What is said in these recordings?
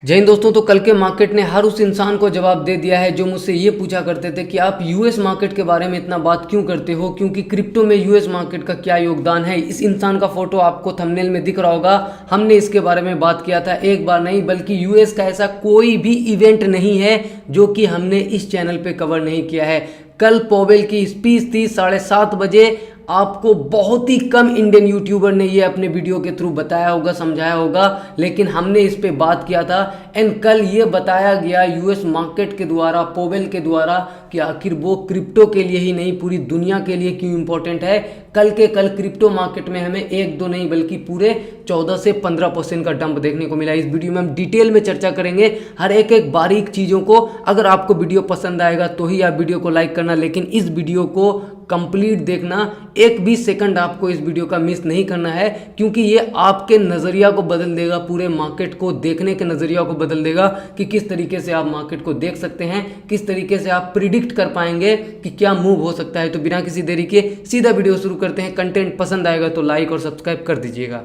जय हिंद दोस्तों। तो कल के मार्केट ने हर उस इंसान को जवाब दे दिया है जो मुझसे ये पूछा करते थे कि आप यूएस मार्केट के बारे में इतना बात क्यों करते हो, क्योंकि क्रिप्टो में यूएस मार्केट का क्या योगदान है। इस इंसान का फोटो आपको थंबनेल में दिख रहा होगा। हमने इसके बारे में बात किया था, एक बार नहीं बल्कि यूएस का ऐसा कोई भी इवेंट नहीं है जो कि हमने इस चैनल पे कवर नहीं किया है। कल पॉवेल की स्पीच थी 7:30 बजे। आपको बहुत ही कम इंडियन यूट्यूबर ने ये अपने वीडियो के थ्रू बताया होगा, समझाया होगा, लेकिन हमने इस पे बात किया था। एंड कल ये बताया गया यूएस मार्केट के द्वारा, पॉवेल के द्वारा, कि आखिर वो क्रिप्टो के लिए ही नहीं पूरी दुनिया के लिए क्यों इंपॉर्टेंट है। कल के कल क्रिप्टो मार्केट में हमें 1-2 नहीं बल्कि पूरे 14 से 15% का डंप देखने को मिला। इस वीडियो में हम डिटेल में चर्चा करेंगे हर एक बारीक चीज़ों को। अगर आपको वीडियो पसंद आएगा तो ही आप वीडियो को लाइक करना, लेकिन इस वीडियो को कंप्लीट देखना। एक भी सेकंड आपको इस वीडियो का मिस नहीं करना है, क्योंकि ये आपके नज़रिया को बदल देगा, पूरे मार्केट को देखने के नज़रिया को बदल देगा कि किस तरीके से आप मार्केट को देख सकते हैं, किस तरीके से आप प्रिडिक्ट कर पाएंगे कि क्या मूव हो सकता है। तो बिना किसी देरी के सीधा वीडियो शुरू करते हैं। कंटेंट पसंद आएगा तो लाइक और सब्सक्राइब कर दीजिएगा।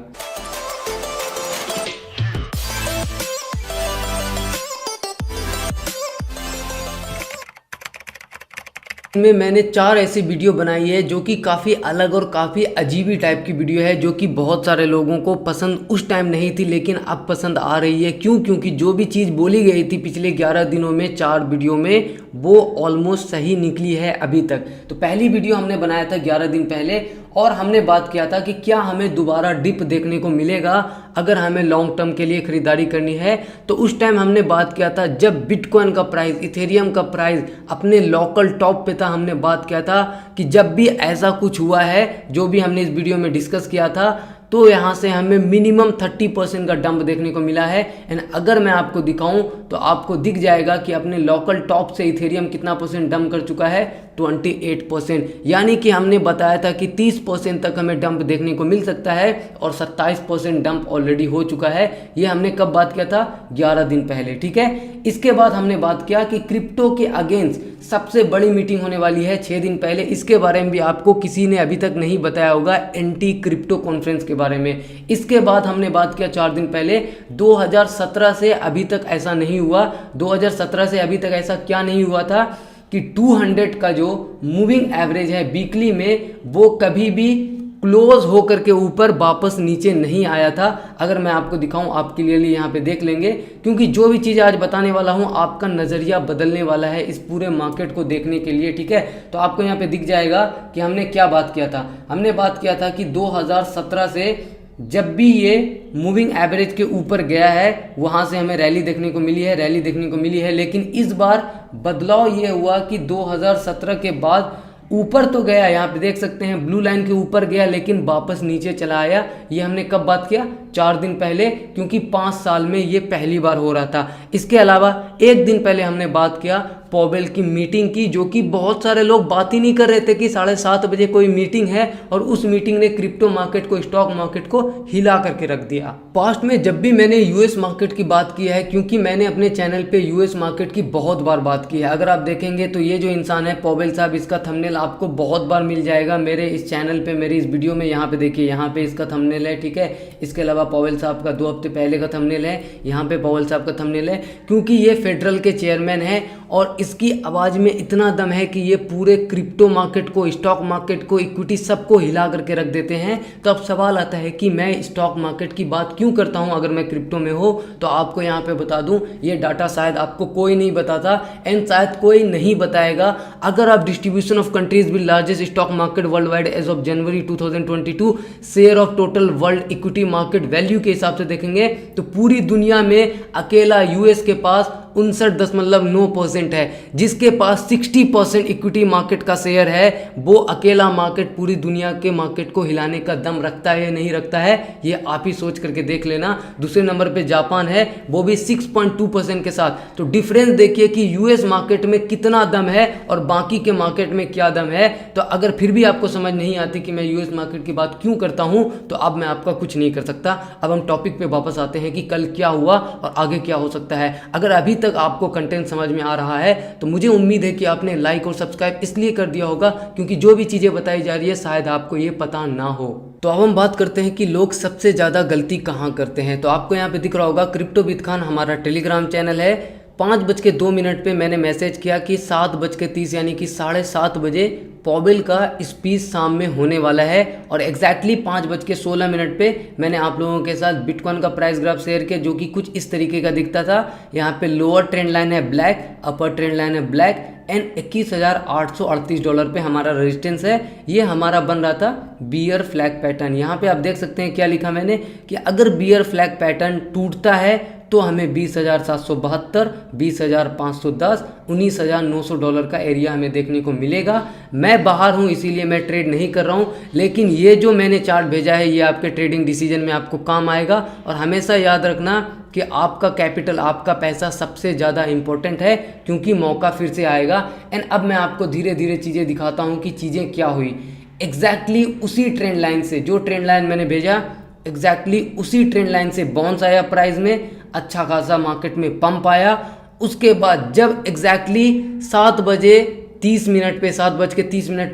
में मैंने 4 ऐसी वीडियो बनाई है जो कि काफ़ी अलग और काफ़ी अजीबी टाइप की वीडियो है, जो कि बहुत सारे लोगों को पसंद उस टाइम नहीं थी लेकिन अब पसंद आ रही है। क्यों? क्योंकि जो भी चीज़ बोली गई थी पिछले 11 दिनों में 4 वीडियो में, वो ऑलमोस्ट सही निकली है अभी तक। तो पहली वीडियो हमने बनाया था 11 दिन पहले और हमने बात किया था कि क्या हमें दोबारा डिप देखने को मिलेगा अगर हमें लॉन्ग टर्म के लिए ख़रीदारी करनी है। तो उस टाइम हमने बात किया था जब बिटकॉइन का प्राइस, इथेरियम का प्राइस अपने लोकल टॉप पे था। हमने बात किया था कि जब भी ऐसा कुछ हुआ है, जो भी हमने इस वीडियो में डिस्कस किया था, तो यहाँ से हमें मिनिमम 30% का डंप देखने को मिला है। एंड अगर मैं आपको दिखाऊं तो आपको दिख जाएगा कि अपने लोकल टॉप से इथेरियम कितना परसेंट डंप कर चुका है, 28%। यानी कि हमने बताया था कि 30% तक हमें डंप देखने को मिल सकता है और 27% डंप ऑलरेडी हो चुका है। ये हमने कब बात किया था? 11 दिन पहले, ठीक है। इसके बाद हमने बात किया कि क्रिप्टो के अगेंस्ट सबसे बड़ी मीटिंग होने वाली है 6 दिन पहले। इसके बारे में भी आपको किसी ने अभी तक नहीं बताया होगा, एंटी क्रिप्टो कॉन्फ्रेंस के बारे में। इसके बाद हमने बात किया 4 दिन पहले, 2017 से अभी तक ऐसा नहीं हुआ। 2017 से अभी तक ऐसा क्या नहीं हुआ था कि 200 का जो मूविंग एवरेज है वीकली में, वो कभी भी क्लोज होकर के ऊपर वापस नीचे नहीं आया था। अगर मैं आपको दिखाऊं, आप क्लियरली यहाँ पे देख लेंगे, क्योंकि जो भी चीज़ आज बताने वाला हूँ आपका नज़रिया बदलने वाला है इस पूरे मार्केट को देखने के लिए, ठीक है। तो आपको यहाँ पे दिख जाएगा कि हमने क्या बात किया था। हमने बात किया था कि 2017 से जब भी ये मूविंग एवरेज के ऊपर गया है, वहाँ से हमें रैली देखने को मिली है, लेकिन इस बार बदलाव ये हुआ कि 2017 के बाद ऊपर तो गया, यहाँ पे देख सकते हैं ब्लू लाइन के ऊपर गया, लेकिन वापस नीचे चला आया। ये हमने कब बात किया? 4 दिन पहले, क्योंकि 5 साल में ये पहली बार हो रहा था। इसके अलावा 1 दिन पहले हमने बात किया पॉवेल की मीटिंग की, जो कि बहुत सारे लोग बात ही नहीं कर रहे थे कि 7:30 बजे कोई मीटिंग है, और उस मीटिंग ने क्रिप्टो मार्केट को, स्टॉक मार्केट को हिला करके रख दिया। पास्ट में जब भी मैंने यूएस मार्केट की बात की है, क्योंकि मैंने अपने चैनल पे यूएस मार्केट की बहुत बार बात की है, अगर आप देखेंगे तो ये जो इंसान है पॉवेल साहब, इसका थंबनेल आपको बहुत बार मिल जाएगा मेरे इस चैनल पे, मेरी इस वीडियो में। यहाँ पे देखिए, यहाँ पे इसका थंबनेल है, ठीक है। इसके अलावा पॉवेल साहब का 2 हफ्ते पहले का थंबनेल है, यहाँ पे पॉवेल साहब का थंबनेल है, क्योंकि ये फेडरल के चेयरमैन है और इसकी आवाज़ में इतना दम है कि ये पूरे क्रिप्टो मार्केट को, स्टॉक मार्केट को, इक्विटी सबको हिला करके रख देते हैं। तो अब सवाल आता है कि मैं स्टॉक मार्केट की बात क्यों करता हूं अगर मैं क्रिप्टो में हो। तो आपको यहाँ पे बता दूं, ये डाटा शायद आपको कोई नहीं बताता, एंड शायद कोई नहीं बताएगा। अगर आप distribution of countries with largest stock market worldwide as of January 2022 share of total world equity market value के हिसाब से देखेंगे तो पूरी दुनिया में अकेला यूएस के पास 59.9% है। जिसके पास 60% इक्विटी मार्केट का शेयर है, वो अकेला मार्केट पूरी दुनिया के मार्केट को हिलाने का दम रखता है या नहीं रखता है, ये आप ही सोच करके देख लेना। दूसरे नंबर पे जापान है, वो भी 6.2% के साथ। तो डिफरेंस देखिए कि यूएस मार्केट में कितना दम है और बाकी के मार्केट में क्या दम है। तो अगर फिर भी आपको समझ नहीं आती कि मैं यूएस मार्केट की बात क्यों करता हूं, तो अब मैं आपका कुछ नहीं कर सकता। अब हम टॉपिक पे वापस आते हैं कि कल क्या हुआ और आगे क्या हो सकता है। अगर अभी तक आपको कंटेंट समझ में आ रहा है तो मुझे उम्मीद है कि आपने लाइक और सब्सक्राइब इसलिए कर दिया होगा क्योंकि जो भी चीज़ें बताई जा रही है शायद आपको ये पता ना हो। तो अब हम बात करते हैं कि लोग सबसे ज़्यादा गलती कहाँ करते हैं। तो आपको यहाँ पे दिख रहा होगा क्रिप्टो विद खान हमारा टेलीग्राम चैनल है। 5:02 पे मैंने मैसेज किया कि 7:30 यानी कि 7:30 पॉवेल का स्पीच शाम में होने वाला है, और एग्जैक्टली 5:16 पे मैंने आप लोगों के साथ बिटकॉइन का प्राइस ग्राफ शेयर किया, जो कि कुछ इस तरीके का दिखता था। यहाँ पे लोअर ट्रेंड लाइन है ब्लैक, अपर ट्रेंड लाइन है ब्लैक, एंड $21,838 पे हमारा रेजिस्टेंस है। ये हमारा बन रहा था बियर फ्लैग पैटर्न। यहाँ पे आप देख सकते हैं क्या लिखा मैंने कि अगर बियर फ्लैग पैटर्न टूटता है तो हमें $20,772, $20,510, $19,900 का एरिया हमें देखने को मिलेगा। मैं बाहर हूँ इसीलिए मैं ट्रेड नहीं कर रहा हूँ, लेकिन ये जो मैंने चार्ट भेजा है ये आपके ट्रेडिंग डिसीजन में आपको काम आएगा। और हमेशा याद रखना कि आपका कैपिटल, आपका पैसा सबसे ज़्यादा इंपॉर्टेंट है, क्योंकि मौका फिर से आएगा। एंड अब मैं आपको धीरे धीरे चीज़ें दिखाता हूँ कि चीज़ें क्या हुई। एग्जैक्टली उसी ट्रेंड लाइन से, जो ट्रेंड लाइन मैंने भेजा एग्जैक्टली उसी ट्रेंड लाइन से बाउंस आया प्राइस में, अच्छा खासा मार्केट में पंप आया। उसके बाद जब एग्जैक्टली 7:30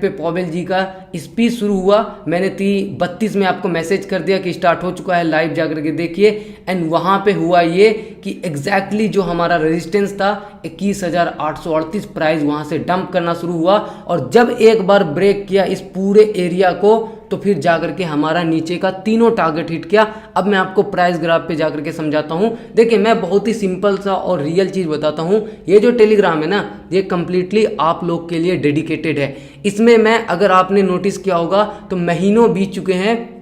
पे पॉवेल जी का स्पीच शुरू हुआ, मैंने 32 में आपको मैसेज कर दिया कि स्टार्ट हो चुका है, लाइव जाकर के देखिए। एंड वहाँ पे हुआ ये कि एग्जैक्टली जो हमारा रेजिस्टेंस था 21,838, प्राइस वहाँ से डंप करना शुरू हुआ, और जब एक बार ब्रेक किया इस पूरे एरिया को तो फिर जाकर के हमारा नीचे का तीनों टारगेट हिट किया। अब मैं आपको प्राइस ग्राफ पे जाकर के समझाता हूँ। देखिए मैं बहुत ही सिंपल सा और रियल चीज़ बताता हूँ। ये जो टेलीग्राम है ना, ये कम्प्लीटली आप लोग के लिए डेडिकेटेड है। इसमें मैं, अगर आपने नोटिस किया होगा तो महीनों बीत चुके हैं,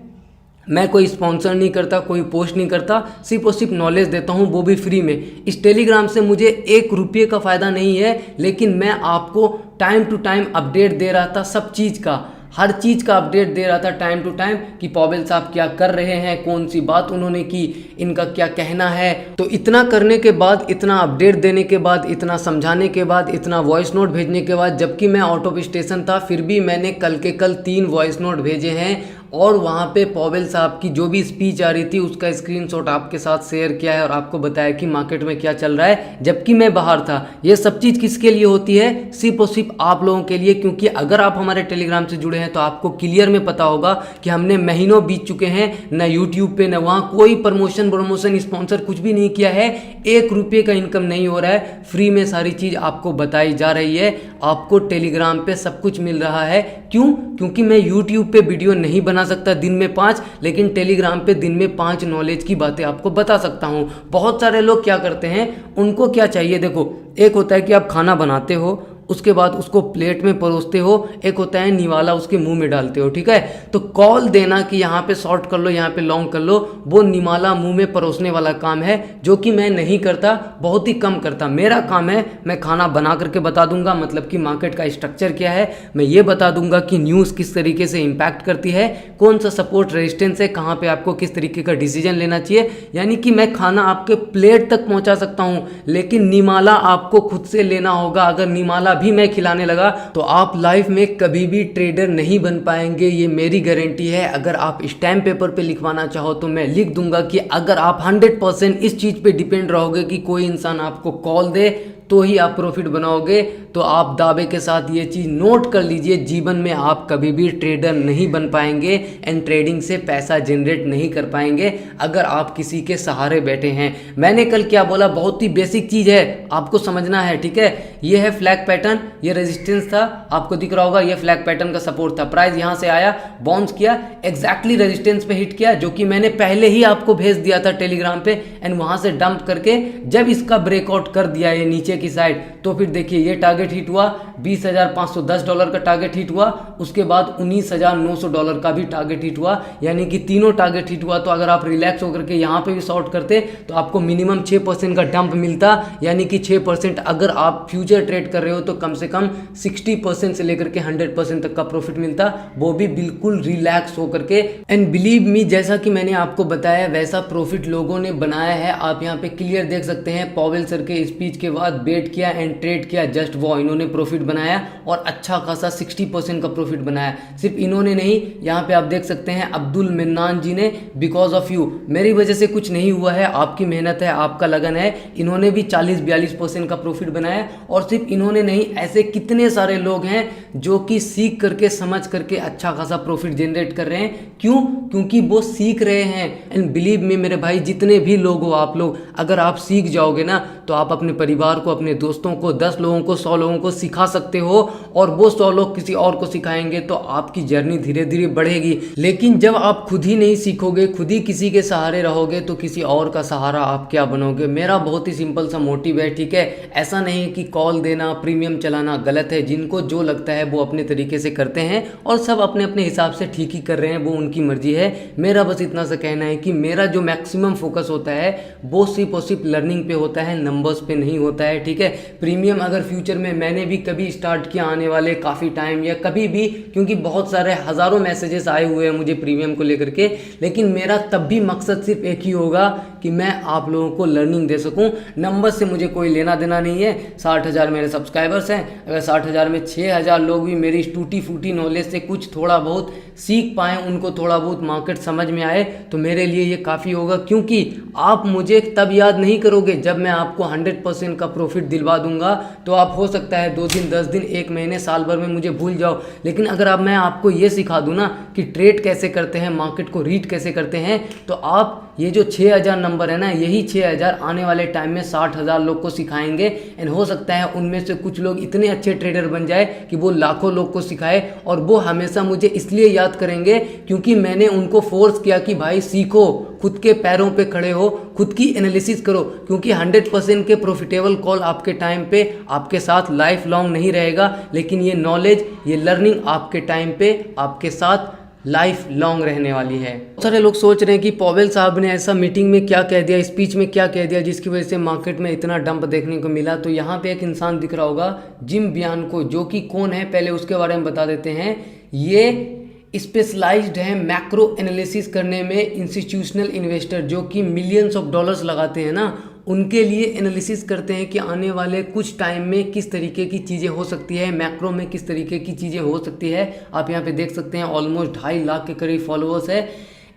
मैं कोई स्पॉन्सर नहीं करता, कोई पोस्ट नहीं करता, सिर्फ और सिर्फ नॉलेज देता हूँ, वो भी फ्री में। इस टेलीग्राम से मुझे 1 रुपये का फ़ायदा नहीं है, लेकिन मैं आपको टाइम टू टाइम अपडेट दे रहा था, सब चीज़ का, हर चीज़ का अपडेट दे रहा था टाइम टू टाइम कि पॉवेल साहब क्या कर रहे हैं, कौन सी बात उन्होंने की, इनका क्या कहना है। तो इतना करने के बाद, इतना अपडेट देने के बाद, इतना समझाने के बाद, इतना वॉइस नोट भेजने के बाद, जबकि मैं आउट ऑफ स्टेशन था, फिर भी मैंने कल के कल 3 वॉइस नोट भेजे हैं, और वहाँ पे पॉवेल साहब की जो भी स्पीच आ रही थी उसका स्क्रीनशॉट आपके साथ शेयर किया है, और आपको बताया कि मार्केट में क्या चल रहा है, जबकि मैं बाहर था। ये सब चीज़ किसके लिए होती है? सिर्फ और सिर्फ आप लोगों के लिए, क्योंकि अगर आप हमारे टेलीग्राम से जुड़े हैं तो आपको क्लियर में पता होगा कि हमने महीनों बीत चुके हैं, ना यूट्यूब पे ना वहाँ कोई प्रमोशन स्पॉन्सर कुछ भी नहीं किया है, 1 रुपये का इनकम नहीं हो रहा है, फ्री में सारी चीज़ आपको बताई जा रही है, आपको टेलीग्राम पे सब कुछ मिल रहा है। क्यों? क्योंकि मैं यूट्यूब पे वीडियो नहीं बना सकता दिन में 5, लेकिन टेलीग्राम पे दिन में 5 नॉलेज की बातें आपको बता सकता हूँ। बहुत सारे लोग क्या करते हैं, उनको क्या चाहिए, देखो एक होता है कि आप खाना बनाते हो, उसके बाद उसको प्लेट में परोसते हो, एक होता है निवाला उसके मुंह में डालते हो, ठीक है। तो कॉल देना कि यहाँ पे शॉर्ट कर लो, यहाँ पे लॉन्ग कर लो, वो निवाला मुंह में परोसने वाला काम है, जो कि मैं नहीं करता, बहुत ही कम करता। मेरा काम है, मैं खाना बना करके बता दूंगा, मतलब कि मार्केट का स्ट्रक्चर क्या है, मैं ये बता दूंगा कि न्यूज़ किस तरीके से इम्पैक्ट करती है, कौन सा सपोर्ट रेजिस्टेंस है, कहाँ पर आपको किस तरीके का डिसीजन लेना चाहिए। यानी कि मैं खाना आपके प्लेट तक पहुँचा सकता हूँ, लेकिन निवाला आपको खुद से लेना होगा। अगर निवाला भी मैं खिलाने लगा तो आप लाइफ में कभी भी ट्रेडर नहीं बन पाएंगे, ये मेरी गारंटी है। अगर आप स्टैम्प पेपर पे लिखवाना चाहो तो मैं लिख दूंगा कि अगर आप 100% इस चीज़ पे डिपेंड रहोगे कि कोई इंसान आपको कॉल दे तो ही आप प्रॉफिट बनाओगे, तो आप दावे के साथ ये चीज़ नोट कर लीजिए, जीवन में आप कभी भी ट्रेडर नहीं बन पाएंगे एंड ट्रेडिंग से पैसा जनरेट नहीं कर पाएंगे अगर आप किसी के सहारे बैठे हैं। मैंने कल क्या बोला, बहुत ही बेसिक चीज़ है, आपको समझना है, ठीक है। ये है फ्लैग पैटर्न, ये रेजिस्टेंस था, आपको दिख रहा होगा, ये फ्लैग पैटर्न का सपोर्ट था। प्राइस यहाँ से आया, बाउंस किया, एग्जैक्टली रेजिस्टेंस पे हिट किया, जो कि मैंने पहले ही आपको भेज दिया था टेलीग्राम पे, एंड वहाँ से डंप करके जब इसका ब्रेकआउट कर दिया ये नीचे की साइड, तो फिर देखिए ये टारगेट हिट हुआ, $20,510 का टारगेट हिट हुआ, उसके बाद $19,900 का भी टारगेट हिट हुआ, यानी कि तीनों टारगेट हिट हुआ। तो अगर आप रिलैक्स होकर के यहाँ पे भी शॉर्ट करते तो आपको मिनिमम 6% का डंप मिलता, यानी कि 6%। अगर आप फ्यूचर ट्रेड कर रहे हो तो कम से कम 60% से लेकर के 100% तक का प्रॉफिट मिलता, वो भी बिल्कुल रिलैक्स होकर के। एंड बिलीव मी, जैसा कि मैंने आपको बताया वैसा प्रॉफिट लोगों ने बनाया है। आप यहाँ पे क्लियर देख सकते हैं, पॉवेल सर के स्पीच के बाद बेट किया एंड ट्रेड किया, जस्ट वो इन्होंने प्रॉफिट बनाया और अच्छा खासा 60% का प्रॉफिट बनाया। सिर्फ इन्होंने नहीं, यहाँ पे आप देख सकते हैं अब्दुल मिन्नान जी ने, बिकॉज ऑफ यू, मेरी वजह से कुछ नहीं हुआ है, आपकी मेहनत है, आपका लगन है, इन्होंने भी 40-42% का प्रॉफिट बनाया। और सिर्फ इन्होंने नहीं, ऐसे कितने सारे लोग हैं जो कि सीख करके समझ करके अच्छा खासा प्रॉफिट जनरेट कर रहे हैं। क्यों? क्योंकि वो सीख रहे हैं। एंड बिलीव मी मेरे भाई, जितने भी लोग हो आप लोग, अगर आप सीख जाओगे ना तो आप अपने परिवार को, अपने दोस्तों को, 10 लोगों को, 100 लोगों को सिखा सकते हो और वो 100 लोग किसी और को सिखाएंगे तो आपकी जर्नी धीरे धीरे बढ़ेगी। लेकिन जब आप खुद ही नहीं सीखोगे, खुद ही किसी के सहारे रहोगे तो किसी और का सहारा आप क्या बनोगे। मेरा बहुत ही सिंपल सा मोटिव है, ठीक है। ऐसा नहीं कि कॉल देना, प्रीमियम चलाना गलत है। जिनको जो लगता है वो अपने तरीके से करते हैं और सब अपने अपने हिसाब से ठीक ही कर रहे हैं, वो उनकी मर्जी है। मेरा बस इतना सा कहना है कि मेरा जो मैक्सिमम फोकस होता है वो सिर्फ और सिर्फ लर्निंग पे होता है, नंबर्स पे नहीं होता है, ठीक है। प्रीमियम अगर फ्यूचर में मैंने भी कभी स्टार्ट किया आने वाले काफ़ी टाइम या कभी भी, क्योंकि बहुत सारे हज़ारों मैसेजेस आए हुए हैं मुझे प्रीमियम को लेकर के, लेकिन मेरा तब भी मकसद सिर्फ एक ही होगा कि मैं आप लोगों को लर्निंग दे सकूं। नंबर से मुझे कोई लेना देना नहीं है। 60,000 मेरे सब्सक्राइबर्स हैं, अगर 60,000 में 6,000 लोग भी मेरी टूटी फूटी नॉलेज से कुछ थोड़ा बहुत सीख पाएँ, उनको थोड़ा बहुत मार्केट समझ में आए, तो मेरे लिए ये काफ़ी होगा। क्योंकि आप मुझे तब याद नहीं करोगे जब मैं आपको 100% का प्रॉफिट दिलवा दूंगा, तो आप हो सकता है 2 दिन, 10 दिन, 1 महीने, साल भर में मुझे भूल जाओ। लेकिन अगर मैं आपको ये सिखा दूँ ना कि ट्रेड कैसे करते हैं, मार्केट को रीड कैसे करते हैं, तो आप ये जो 6,000 नंबर है ना, यही 6,000 आने वाले टाइम में 60,000 लोग को सिखाएंगे। एंड हो सकता है उनमें से कुछ लोग इतने अच्छे ट्रेडर बन जाए कि वो लाखों लोग को सिखाए, और वो हमेशा मुझे इसलिए याद करेंगे क्योंकि मैंने उनको फोर्स किया कि भाई सीखो, खुद के पैरों पे खड़े हो, खुद की एनालिसिस करो। क्योंकि 100% के प्रॉफिटेबल कॉल आपके टाइम पे आपके साथ लाइफ लॉन्ग नहीं रहेगा, लेकिन ये नॉलेज, ये लर्निंग आपके टाइम पे आपके साथ लाइफ लॉन्ग रहने वाली है। बहुत सारे लोग सोच रहे हैं कि पॉवेल साहब ने ऐसा मीटिंग में क्या कह दिया, स्पीच में क्या कह दिया जिसकी वजह से मार्केट में इतना डंप देखने को मिला। तो यहाँ पे एक इंसान दिख रहा होगा, जिम बियानको, जो कि कौन है पहले उसके बारे में बता देते हैं। ये स्पेशलाइज्ड है मैक्रो एनालिसिस करने में। इंस्टीट्यूशनल इन्वेस्टर जो कि मिलियंस ऑफ डॉलर्स लगाते हैं ना, उनके लिए एनालिसिस करते हैं कि आने वाले कुछ टाइम में किस तरीके की चीज़ें हो सकती है, मैक्रो में किस तरीके की चीज़ें हो सकती है। आप यहाँ पे देख सकते हैं ऑलमोस्ट 2.5 लाख के करीब फॉलोअर्स है।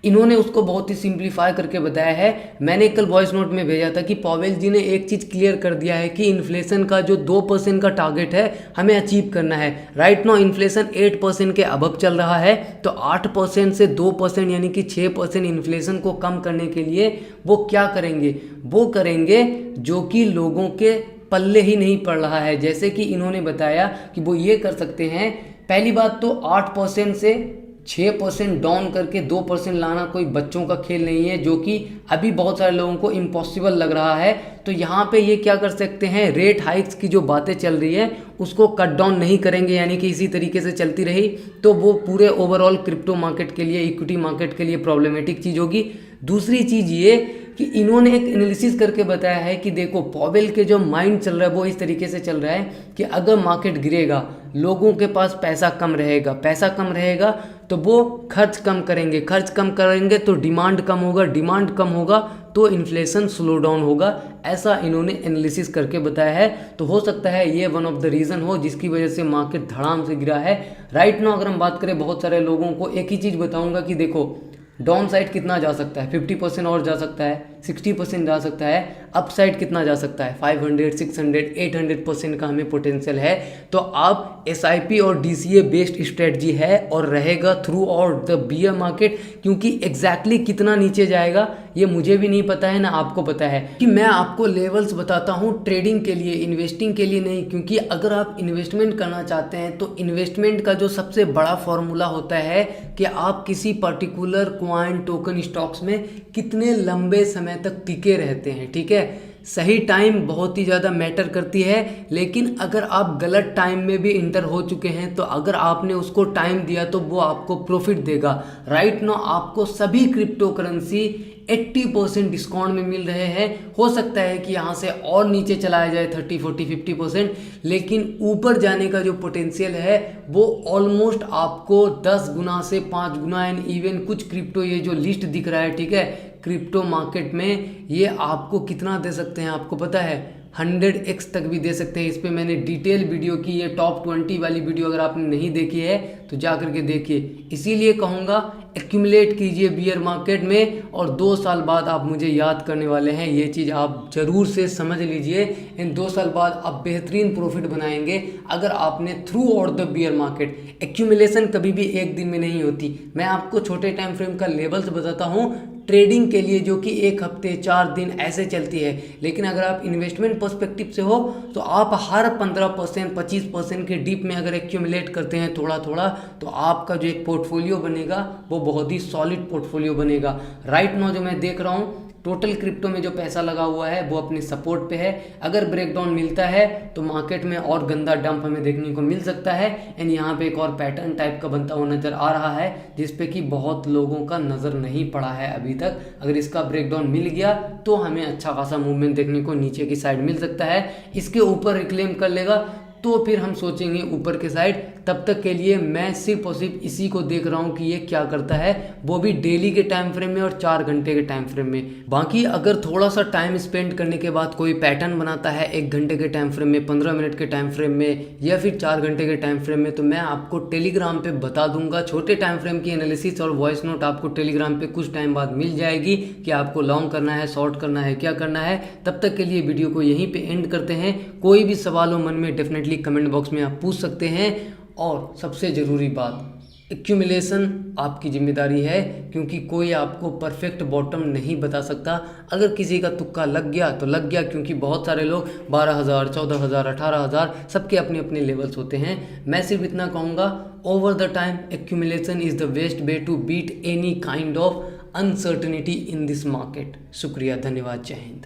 इन्होंने उसको बहुत ही सिंप्लीफाई करके बताया है। मैंने कल वॉइस नोट में भेजा था कि पॉवेल जी ने एक चीज़ क्लियर कर दिया है कि इन्फ्लेशन का जो 2% का टारगेट है हमें अचीव करना है। राइट नाउ इन्फ्लेशन 8% के अबव चल रहा है, तो 8% से 2% यानी कि 6% इन्फ्लेशन को कम करने के लिए वो क्या करेंगे, वो करेंगे जो कि लोगों के पल्ले ही नहीं पड़ रहा है। जैसे कि इन्होंने बताया कि वो ये कर सकते हैं, पहली बात तो 8% से 6% डाउन करके 2% लाना कोई बच्चों का खेल नहीं है, जो कि अभी बहुत सारे लोगों को इम्पॉसिबल लग रहा है। तो यहाँ पे ये क्या कर सकते हैं, रेट हाइक्स की जो बातें चल रही है उसको कट डाउन नहीं करेंगे, यानी कि इसी तरीके से चलती रही तो वो पूरे ओवरऑल क्रिप्टो मार्केट के लिए, इक्विटी मार्केट के लिए प्रॉब्लमेटिक चीज़ होगी। दूसरी चीज़ ये कि इन्होंने एक एनालिसिस करके बताया है कि देखो पॉवेल के जो माइंड चल रहा है वो इस तरीके से चल रहा है कि अगर मार्केट गिरेगा, लोगों के पास पैसा कम रहेगा, पैसा कम रहेगा तो वो खर्च कम करेंगे, खर्च कम करेंगे तो डिमांड कम होगा, डिमांड कम होगा तो इन्फ्लेशन स्लो डाउन होगा। ऐसा इन्होंने एनालिसिस करके बताया है। तो हो सकता है ये वन ऑफ द रीज़न हो जिसकी वजह से मार्केट धड़ाम से गिरा है। राइट नाउ अगर हम बात करें, बहुत सारे लोगों को एक ही चीज़ बताऊंगा कि देखो डाउन साइड कितना जा सकता है, 50% और जा सकता है, 60% जा सकता है। अप साइड कितना जा सकता है, 500, 600, 800% का हमें पोटेंशियल है। तो आप SIP और DCA बेस्ड स्ट्रेटजी है और रहेगा through out the beer market, क्योंकि एग्जैक्टली कितना नीचे जाएगा ये मुझे भी नहीं पता है, ना आपको पता है। कि मैं आपको लेवल्स बताता हूँ ट्रेडिंग के लिए, इन्वेस्टिंग के लिए नहीं। क्योंकि अगर आप इन्वेस्टमेंट करना चाहते हैं तो इन्वेस्टमेंट का जो सबसे बड़ा फॉर्मूला होता है कि आप किसी पर्टिकुलर कॉइन, टोकन, स्टॉक्स में कितने लंबे समय तक टिके रहते हैं, ठीक है। सही टाइम बहुत ही ज़्यादा मैटर करती है, लेकिन अगर आप गलत टाइम में भी इंटर हो चुके हैं तो अगर आपने उसको टाइम दिया तो वो आपको प्रॉफिट देगा। राइट नाउ आपको सभी क्रिप्टो करेंसी 80% डिस्काउंट में मिल रहे हैं। हो सकता है कि यहाँ से और नीचे चलाया जाए 30, 40, 50%, लेकिन ऊपर जाने का जो पोटेंशियल है वो ऑलमोस्ट आपको 10 गुना से 5 गुना एंड इवन कुछ क्रिप्टो, ये जो लिस्ट दिख रहा है, ठीक है, क्रिप्टो मार्केट में ये आपको कितना दे सकते हैं आपको पता है? 100x तक भी दे सकते हैं। इस पे मैंने डिटेल वीडियो की, ये टॉप 20 वाली वीडियो अगर आपने नहीं देखी है तो जा करके देखिए। इसीलिए कहूँगा एक्यूमुलेट कीजिए बियर मार्केट में और 2 साल बाद आप मुझे याद करने वाले हैं। ये चीज़ आप ज़रूर से समझ लीजिए। इन 2 साल बाद आप बेहतरीन प्रॉफिट बनाएंगे अगर आपने through out the beer market. Accumulation कभी भी एक दिन में नहीं होती। मैं आपको छोटे टाइम फ्रेम का लेवल्स बताता हूँ ट्रेडिंग के लिए, जो कि 1 हफ्ते 4 दिन ऐसे चलती है। लेकिन अगर आप इन्वेस्टमेंट पर्सपेक्टिव से हो तो आप हर 15% 25% के डीप में अगर एक्यूमुलेट करते हैं थोड़ा थोड़ा, तो आपका जो एक पोर्टफोलियो बनेगा वो बहुत ही सॉलिड पोर्टफोलियो बनेगा। राइट नाउ जो मैं देख रहा हूँ टोटल क्रिप्टो में जो पैसा लगा हुआ है वो अपने सपोर्ट पे है। अगर ब्रेकडाउन मिलता है तो मार्केट में और गंदा डंप हमें देखने को मिल सकता है। एंड यहाँ पे एक और पैटर्न टाइप का बनता हुआ नज़र आ रहा है जिसपे कि बहुत लोगों का नज़र नहीं पड़ा है अभी तक। अगर इसका ब्रेकडाउन मिल गया तो हमें अच्छा खासा मूवमेंट देखने को नीचे की साइड मिल सकता है। इसके ऊपर रिक्लेम कर लेगा तो फिर हम सोचेंगे ऊपर के साइड। तब तक के लिए मैं सिर्फ और सिर्फ इसी को देख रहा हूँ कि ये क्या करता है, वो भी डेली के टाइम फ्रेम में और 4 घंटे के टाइम फ्रेम में। बाकी अगर थोड़ा सा टाइम स्पेंड करने के बाद कोई पैटर्न बनाता है 1 घंटे के टाइम फ्रेम में, 15 मिनट के टाइम फ्रेम में या फिर 4 घंटे के टाइम फ्रेम में, तो मैं आपको टेलीग्राम पे बता दूंगा। छोटे टाइम फ्रेम की एनालिसिस और वॉइस नोट आपको टेलीग्राम पे कुछ टाइम बाद मिल जाएगी कि आपको लॉन्ग करना है, शॉर्ट करना है, क्या करना है। तब तक के लिए वीडियो को यहीं पे एंड करते हैं। कोई भी सवाल हो मन में डेफिनेटली कमेंट बॉक्स में आप पूछ सकते हैं। और सबसे ज़रूरी बात, एक्यूमुलेशन आपकी जिम्मेदारी है, क्योंकि कोई आपको परफेक्ट बॉटम नहीं बता सकता। अगर किसी का तुक्का लग गया तो लग गया, क्योंकि बहुत सारे लोग 12,000 14,000 18,000 सबके अपने अपने लेवल्स होते हैं। मैं सिर्फ इतना कहूँगा, over the time accumulation is the best way to beat any kind of uncertainty in this market. शुक्रिया, धन्यवाद, जय हिंद।